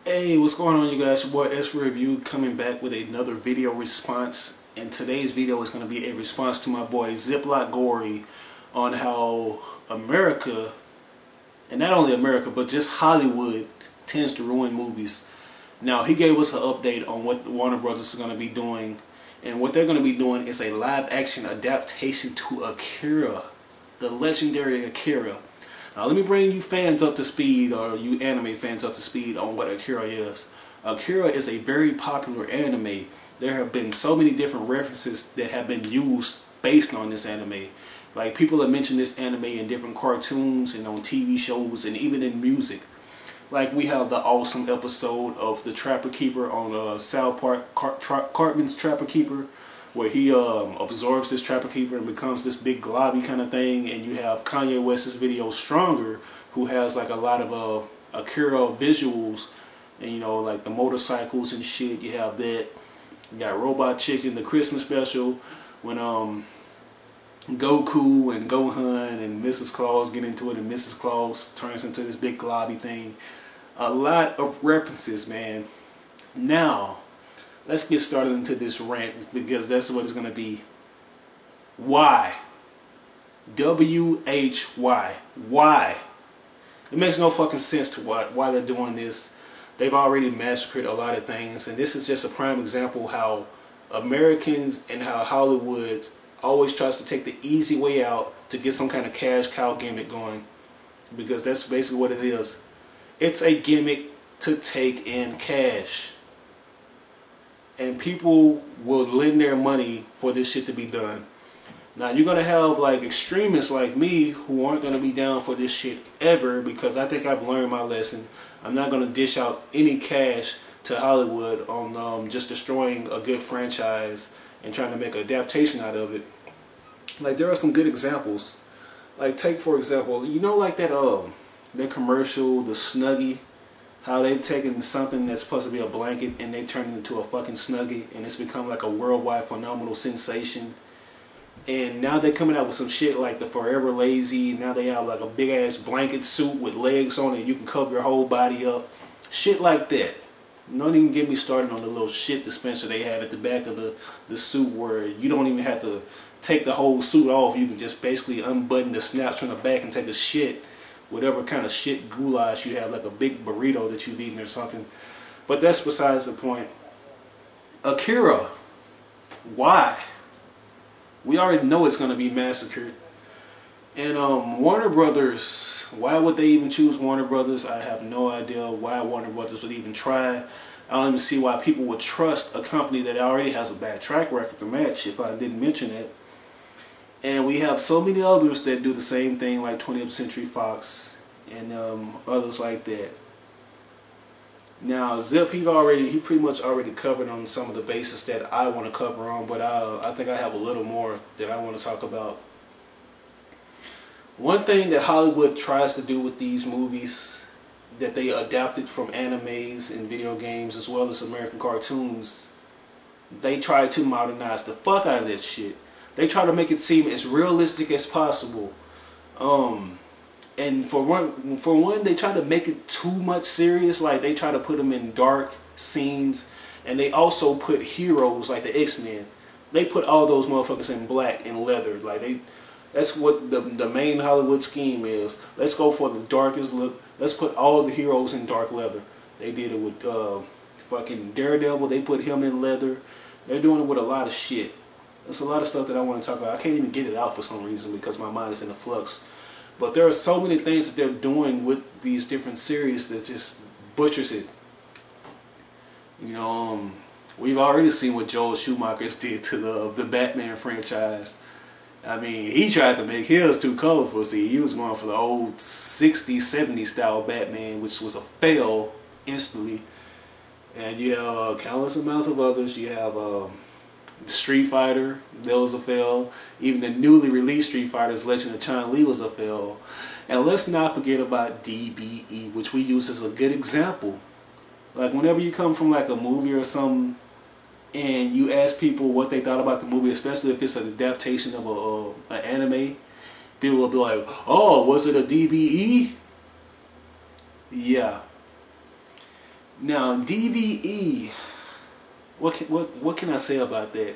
Hey, what's going on, you guys? Your boy S Review coming back with another video response. And today's video is going to be a response to my boy Ziploc Gory on how America, and not only America, but just Hollywood tends to ruin movies. Now, he gave us an update on what Warner Brothers is going to be doing. And what they're going to be doing is a live-action adaptation to Akira, the legendary Akira. Now let me bring you fans up to speed, or you anime fans up to speed on what Akira is. Akira is a very popular anime. There have been so many different references that have been used based on this anime. Like, people have mentioned this anime in different cartoons and on TV shows and even in music. Like, we have the awesome episode of The Trapper Keeper on South Park, Cartman's Trapper Keeper, where he absorbs this Trapper Keeper and becomes this big globby kind of thing. And you have Kanye West's video Stronger, who has like a lot of Akira visuals, and you know, like the motorcycles and shit. You have that. You got Robot Chicken, the Christmas special, when Goku and Gohan and Mrs. Claus get into it, and Mrs. Claus turns into this big globby thing. A lot of references, man. Now, let's get started into this rant, because that's what it's going to be. Why? W-H-Y. Why? It makes no fucking sense to why they're doing this. They've already massacred a lot of things, and this is just a prime example how Americans and how Hollywood always tries to take the easy way out to get some kind of cash cow gimmick going. Because that's basically what it is. It's a gimmick to take in cash. And people will lend their money for this shit to be done. Now, you're going to have like extremists like me who aren't going to be down for this shit ever, because I think I've learned my lesson. I'm not going to dish out any cash to Hollywood on just destroying a good franchise and trying to make an adaptation out of it. Like, there are some good examples. Like, take for example, you know, like that commercial, the Snuggie. How they've taken something that's supposed to be a blanket and they've turned it into a fucking Snuggie, and it's become like a worldwide phenomenal sensation. And now they're coming out with some shit like the Forever Lazy. Now they have like a big ass blanket suit with legs on it. You can cover your whole body up. Shit like that. Don't even get me started on the little shit dispenser they have at the back of the suit, where you don't even have to take the whole suit off. You can just basically unbutton the snaps from the back and take a shit. Whatever kind of shit goulash you have, like a big burrito that you've eaten or something. But that's besides the point. Akira. Why? We already know it's going to be massacred. And Warner Brothers, why would they even choose Warner Brothers? I have no idea why Warner Brothers would even try. I don't even see why people would trust a company that already has a bad track record to match, if I didn't mention it. And we have so many others that do the same thing, like 20th Century Fox and others like that. Now, Zip, he pretty much already covered on some of the bases that I want to cover on, but I think I have a little more that I want to talk about. One thing that Hollywood tries to do with these movies that they adapted from animes and video games as well as American cartoons, they try to modernize the fuck out of that shit. They try to make it seem as realistic as possible. And for one, they try to make it too much serious. Like, they try to put them in dark scenes. And they also put heroes like the X-Men. They put all those motherfuckers in black and leather. Like, that's what the main Hollywood scheme is. Let's go for the darkest look. Let's put all the heroes in dark leather. They did it with fucking Daredevil. They put him in leather. They're doing it with a lot of shit. There's a lot of stuff that I want to talk about. I can't even get it out for some reason because my mind is in a flux. But there are so many things that they're doing with these different series that just butchers it. You know, we've already seen what Joel Schumacher did to the Batman franchise. I mean, he tried to make his too colorful. See, he was going for the old 60s, 70s style Batman, which was a fail instantly. And you have countless amounts of others. You have Street Fighter, that was a fail. Even the newly released Street Fighter's Legend of Chun-Li was a fail. And let's not forget about DBE, which we use as a good example. Like, whenever you come from like a movie or something and you ask people what they thought about the movie, especially if it's an adaptation of an anime, people will be like, oh, was it a DBE? Yeah. Now DVE, what can I say about that?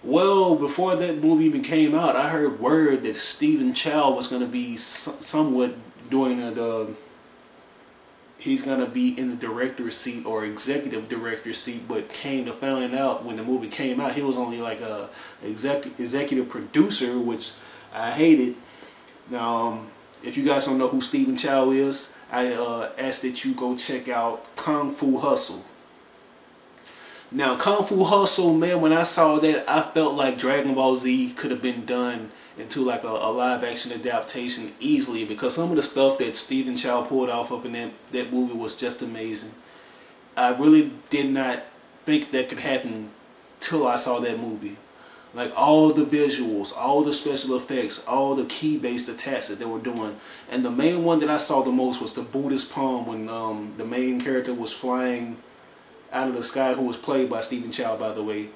Well, before that movie even came out, I heard word that Stephen Chow was going to be somewhat doing he's going to be in the director's seat or executive director's seat, but came to find out when the movie came out, he was only like a executive producer, which I hated. Now, if you guys don't know who Stephen Chow is, I ask that you go check out Kung Fu Hustle. Now, Kung Fu Hustle, man, when I saw that, I felt like Dragon Ball Z could have been done into like a live action adaptation easily, because some of the stuff that Stephen Chow pulled off up in that movie was just amazing. I really did not think that could happen till I saw that movie. Like all the visuals, all the special effects, all the key-based attacks that they were doing. And the main one that I saw the most was the Buddhist palm, when the main character was flying out of the sky, who was played by Stephen Chow, by the way.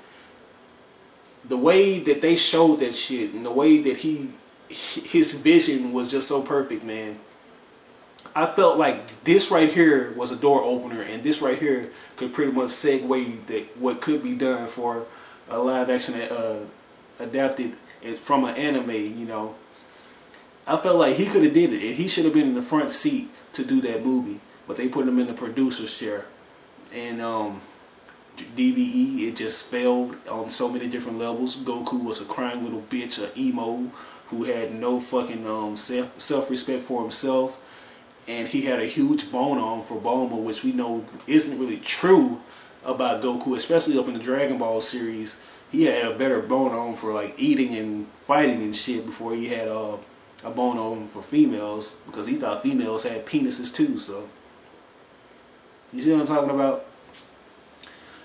The way that they showed that shit, and the way that his vision was just so perfect, man. I felt like this right here was a door opener, and this right here could pretty much segue that what could be done for a live action adapted from an anime, you know. I felt like he could have did it. He should have been in the front seat to do that movie, but they put him in the producer's chair. And DVE, it just failed on so many different levels. Goku was a crying little bitch, a emo who had no fucking self-respect for himself, and he had a huge bone on for Bulma, which we know isn't really true about Goku, especially up in the Dragon Ball series. He had a better bone on for like eating and fighting and shit before he had a bone on for females, because he thought females had penises too. So you see what I'm talking about?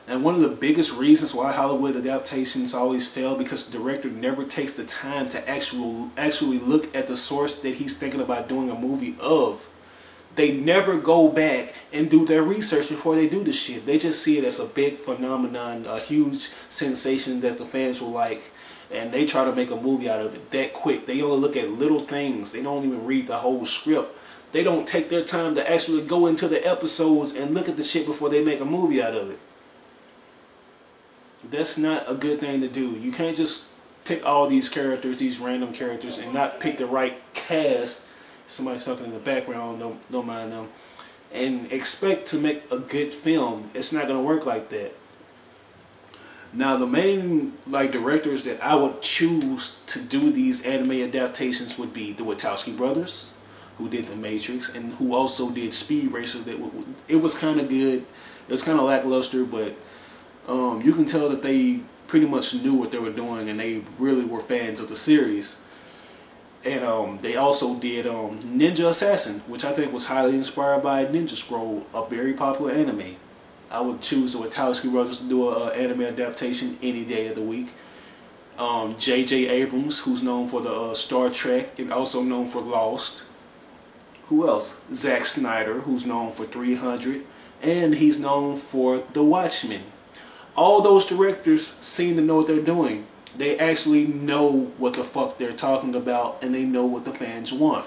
And one of the biggest reasons why Hollywood adaptations always fail, because the director never takes the time to actually look at the source that he's thinking about doing a movie of. They never go back and do their research before they do the shit. They just see it as a big phenomenon, a huge sensation that the fans will like, and they try to make a movie out of it that quick. They only look at little things. They don't even read the whole script. They don't take their time to actually go into the episodes and look at the shit before they make a movie out of it. That's not a good thing to do. You can't just pick all these characters, these random characters, and not pick the right cast. Somebody's talking in the background, don't mind them, and expect to make a good film. It's not going to work like that. Now, the main directors that I would choose to do these anime adaptations would be the Wachowski brothers, who did The Matrix, and who also did Speed Racer. It was kind of good. It was kind of lackluster, but you can tell that they pretty much knew what they were doing, and they really were fans of the series. And they also did Ninja Assassin, which I think was highly inspired by Ninja Scroll, a very popular anime. I would choose the Wachowski brothers to do an anime adaptation any day of the week. J.J. Abrams, who's known for the Star Trek and also known for Lost. Who else? Zack Snyder, who's known for 300, and he's known for The Watchmen. All those directors seem to know what they're doing. They actually know what the fuck they're talking about, and they know what the fans want.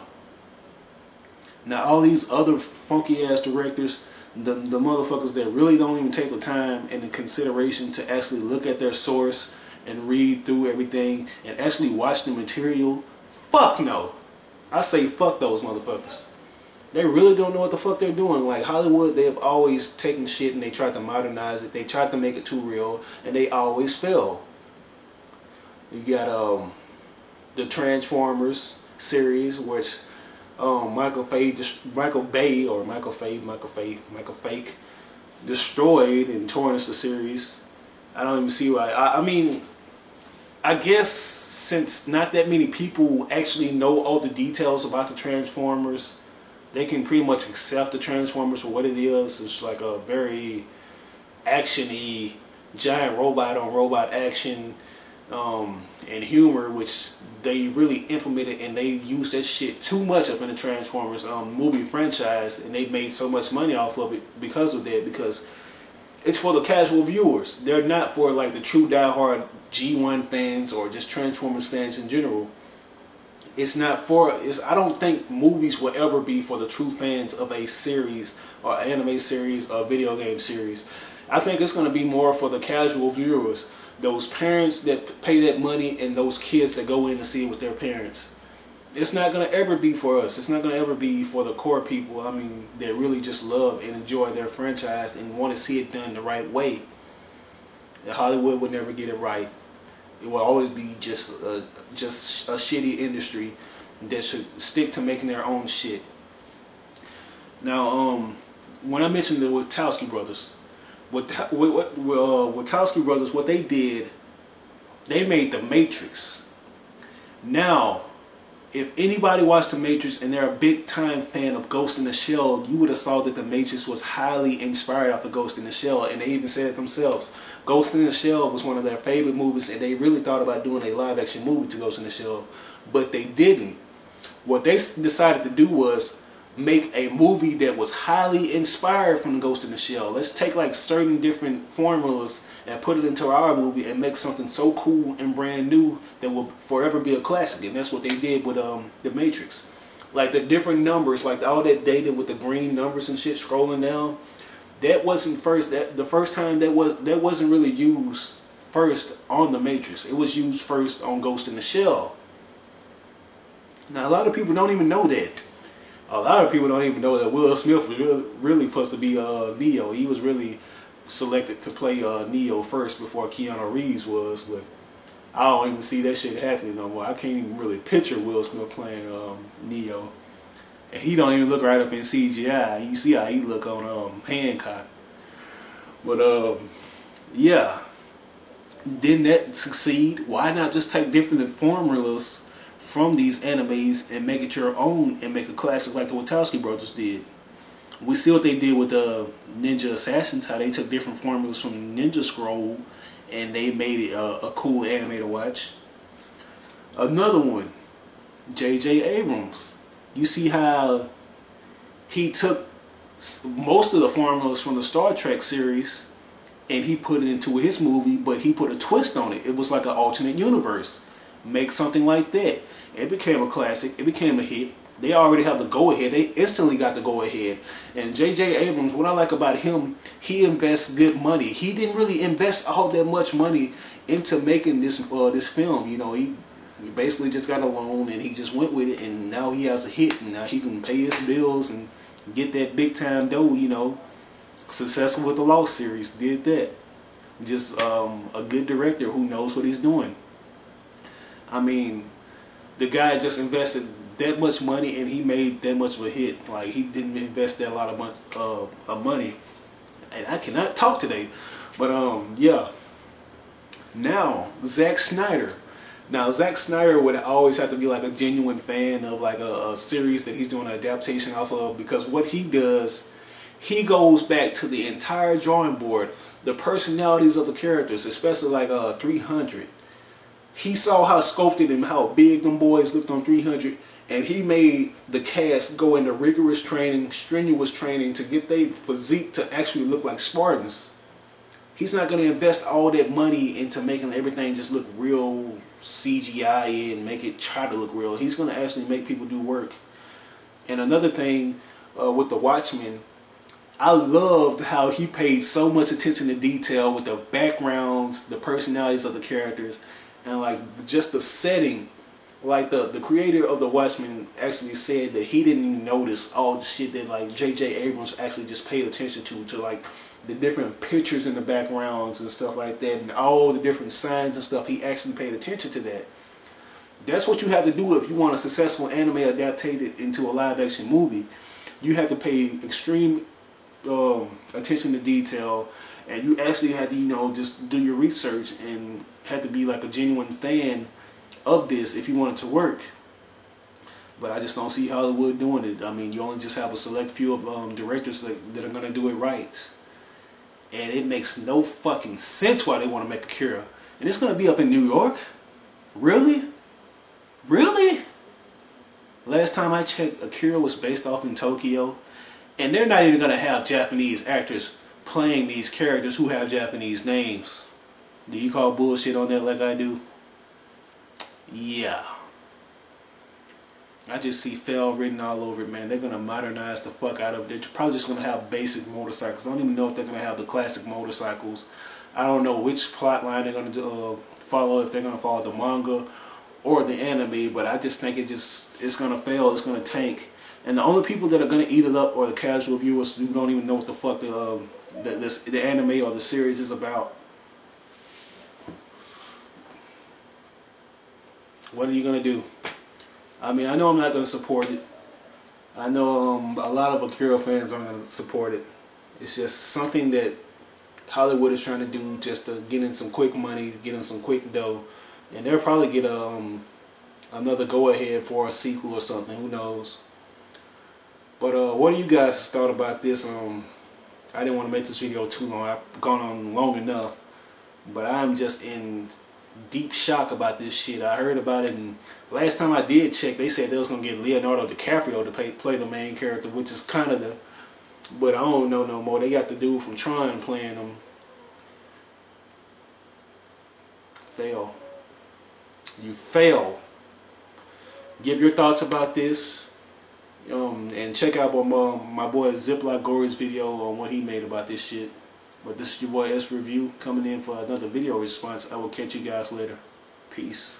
Now, all these other funky ass directors, the motherfuckers that really don't even take the time and the consideration to actually look at their source and read through everything and actually watch the material, fuck no. I say fuck those motherfuckers. They really don't know what the fuck they're doing. Like Hollywood, they have always taken shit and they tried to modernize it. They tried to make it too real, and they always fail. You got the Transformers series, which Michael Fake destroyed and tarnished the series. I don't even see why. I mean, I guess since not that many people actually know all the details about the Transformers, they can pretty much accept the Transformers for what it is. It's like a very action-y, giant robot on robot action and humor, which they really implemented, and they used that shit too much up in the Transformers movie franchise, and they made so much money off of it because of that, because it's for the casual viewers. They're not for like the true diehard G1 fans or just Transformers fans in general. It's not for. I don't think movies will ever be for the true fans of a series or anime series or video game series. I think it's going to be more for the casual viewers, those parents that pay that money, and those kids that go in to see it with their parents. It's not going to ever be for us. It's not going to ever be for the core people. I mean, that really just love and enjoy their franchise and want to see it done the right way. And Hollywood would never get it right. It will always be just a shitty industry that should stick to making their own shit. Now, when I mentioned the Wachowski brothers, Wachowski brothers, what they did, they made The Matrix. Now, if anybody watched The Matrix and they're a big time fan of Ghost in the Shell, you would have saw that The Matrix was highly inspired off of Ghost in the Shell, and they even said it themselves. Ghost in the Shell was one of their favorite movies, and they really thought about doing a live action movie to Ghost in the Shell, but they didn't. What they decided to do was make a movie that was highly inspired from Ghost in the Shell. Let's take like certain different formulas and put it into our movie and make something so cool and brand new that will forever be a classic. And that's what they did with The Matrix. Like the different numbers, like all that data with the green numbers and shit scrolling down, that wasn't first. The first time that wasn't really used first on The Matrix. It was used first on Ghost in the Shell. Now a lot of people don't even know that. A lot of people don't even know that Will Smith was really supposed to be Neo. He was really selected to play Neo first before Keanu Reeves was, but I don't even see that shit happening no more. I can't even really picture Will Smith playing Neo. And he don't even look right up in CGI. You see how he look on Hancock. But yeah. Didn't that succeed? Why not just take different formulas from these animes and make it your own and make a classic like the Wachowski brothers did? We see what they did with the Ninja Assassins, how they took different formulas from Ninja Scroll and they made it a cool anime to watch. Another one, J.J. Abrams. You see how he took most of the formulas from the Star Trek series and he put it into his movie, but he put a twist on it. It was like an alternate universe. Make something like that. It became a classic. It became a hit. They already have the go-ahead. They instantly got the go-ahead. And J.J. Abrams, what I like about him, he invests good money. He didn't really invest all that much money into making this film. You know, he basically just got a loan and he just went with it, and now he has a hit, and now he can pay his bills and get that big-time dough, you know. Successful with the Lost series, did that. Just a good director who knows what he's doing. I mean, the guy just invested that much money and he made that much of a hit. Like, he didn't invest that lot of money. And I cannot talk today. But yeah. Now, Zack Snyder. Now, Zack Snyder would always have to be like a genuine fan of like a series that he's doing an adaptation off of, because what he does, he goes back to the entire drawing board, the personalities of the characters, especially like 300. He saw how sculpted and how big them boys looked on 300, and he made the cast go into rigorous training, strenuous training to get their physique to actually look like Spartans. He's not going to invest all that money into making everything just look real CGI and make it try to look real. He's going to actually make people do work. And another thing with The Watchmen, I loved how he paid so much attention to detail with the backgrounds, the personalities of the characters, and like just the setting. Like the creator of The Watchmen actually said that he didn't even notice all the shit that like J.J. Abrams actually just paid attention to like the different pictures in the backgrounds and stuff like that, and all the different signs and stuff. He actually paid attention to that. That's what you have to do if you want a successful anime adapted into a live action movie. You have to pay extreme attention to detail, and you actually have to, you know, just do your research and have to be like a genuine fan of this if you want it to work. But I just don't see Hollywood doing it. I mean, you only just have a select few of directors that are going to do it right. And it makes no fucking sense why they want to make Akira. And it's going to be up in New York? Really? Really? Last time I checked, Akira was based off in Tokyo. And they're not even going to have Japanese actors playing these characters who have Japanese names. Do you call bullshit on that like I do? Yeah. I just see fail written all over it, man. They're gonna modernize the fuck out of it. They're probably just gonna have basic motorcycles. I don't even know if they're gonna have the classic motorcycles. I don't know which plot line they're gonna follow, if they're gonna follow the manga or the anime, but I just think it's gonna fail. It's gonna tank, and the only people that are gonna eat it up are the casual viewers who don't even know what the fuck the anime or the series is about. What are you gonna do? I mean, I know I'm not gonna support it. I know a lot of Akira fans aren't gonna support it. It's just something that Hollywood is trying to do just to get in some quick money, get in some quick dough, and they'll probably get another go ahead for a sequel or something. Who knows? But what do you guys thought about this? I didn't want to make this video too long. I've gone on long enough, but I'm just in deep shock about this shit. I heard about it, and last time I did check, they said they was gonna get Leonardo DiCaprio to play the main character, which is kind of the. But I don't know no more. They got the dude from Tron playing them. Fail. You fail. Give your thoughts about this. And check out my boy Ziploc Gory's video on what he made about this shit. But this is your boy S Review coming in for another video response. I will catch you guys later. Peace.